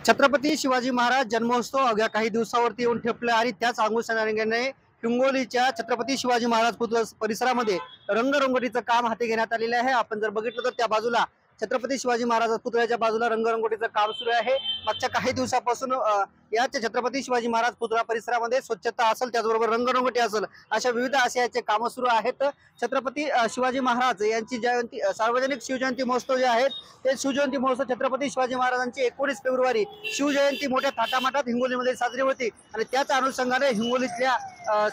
छत्रपती शिवाजी महाराज जन्मोत्सव अवघ्या काही दिवसावरती येऊन ठेपला आणि त्याच अनुषंगाने हिंगोलीच्या छत्रपती शिवाजी महाराज पुतळा परिसरामध्ये रंगरंगोटीचं काम हाती घेण्यात आलेले आहे। आपण जर बघितलं तर त्या बाजूला छत्रपती शिवाजी महाराज पुतळ्याच्या बाजूला रंगरंगोटीचं काम सुरू आहे। मागच्या काही दिवसापासून याच छत्रपती शिवाजी महाराज पुतळा परिसरामध्ये स्वच्छता असेल, त्याचबरोबर रंगरंगोटी असेल, अशा विविध आशयाचे काम सुरू आहेत। छत्रपती शिवाजी महाराज यांची जयंती, सार्वजनिक शिवजयंती महोत्सव जे आहेत ते शिवजयंती महोत्सव छत्रपती शिवाजी महाराजांची 19 फेब्रुवारी शिवजयंती मोठ्या थाटामाटात हिंगोलीमध्ये साजरी होती आणि त्याच अनुषंगाने हिंगोलीतल्या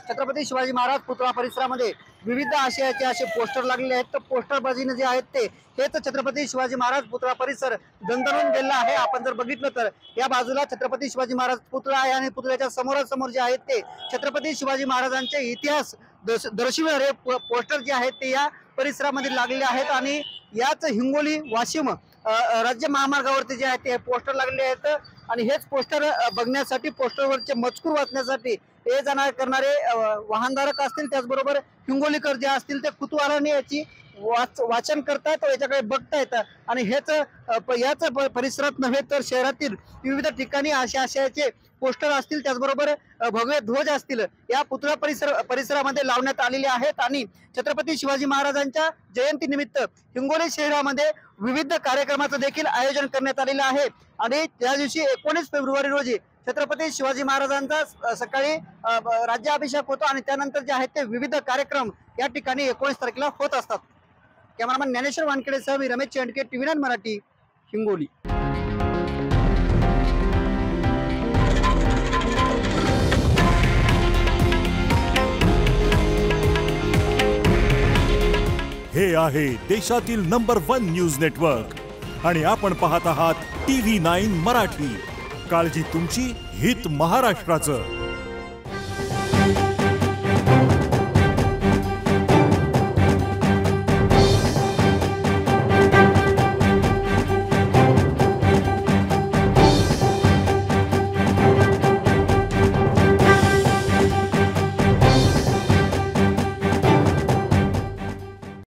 छत्रपती शिवाजी महाराज पुतळा परिसरामध्ये विविध आशयाचे असे पोस्टर लागलेले आहेत। तर पोस्टरबाजीने जे आहेत ते हेच छत्रपती शिवाजी महाराज पुतळा परिसर दणदणून गेला आहे। आपण जर बघितलं तर या बाजूला छत्रपती शिवाजी महाराज पुतळा आहे आणि पुतळ्याच्या समोरासमोर जे आहेत ते छत्रपती शिवाजी महाराजांचे इतिहास दर्शविणारे पोस्टर जे आहेत ते या परिसरामध्ये लागलेले आहेत आणि याच हिंगोली वाशिम राज्य महामार्गावरती जे आहेत ते पोस्टर लागलेले आहेत आणि हेच पोस्टर बघण्यासाठी, पोस्टरवरचे मजकूर वाचण्यासाठी हे जाणार करणारे वाहनधारक असतील, त्याचबरोबर हिंगोलीकर जे असतील ते कुतूहलाने याची वाचन करतात, याच्याकडे बघतायत आणि हेच याच परिसरात नव्हे तर शहरातील विविध ठिकाणी अशा आशयाचे पोस्टर असतील, त्याचबरोबर भगवे ध्वज असतील या पुतळा परिसरामध्ये लावण्यात आलेले आहेत आणि छत्रपती शिवाजी महाराजांच्या जयंती निमित्त हिंगोली शहरामध्ये विविध कार्यक्रमाचं देखील आयोजन करण्यात आलेलं आहे। आणि त्या दिवशी 19 फेब्रुवारी रोजी छत्रपती शिवाजी महाराजांचा सकाळी राज्याभिषेक होतो आणि त्यानंतर जे आहेत ते विविध कार्यक्रम या ठिकाणी 19 तारखेला होत असतात। कॅमेरामॅन ज्ञानेश्वर वानखेडे सह मी रमेश चेंडके, TV9 मराठी, हिंगोली। हे आहे देशातील नंबर 1 न्यूज नेटवर्क आणि आपण पाहत आहात TV9 मराठी। काळजी तुमची, हित महाराष्ट्राचं।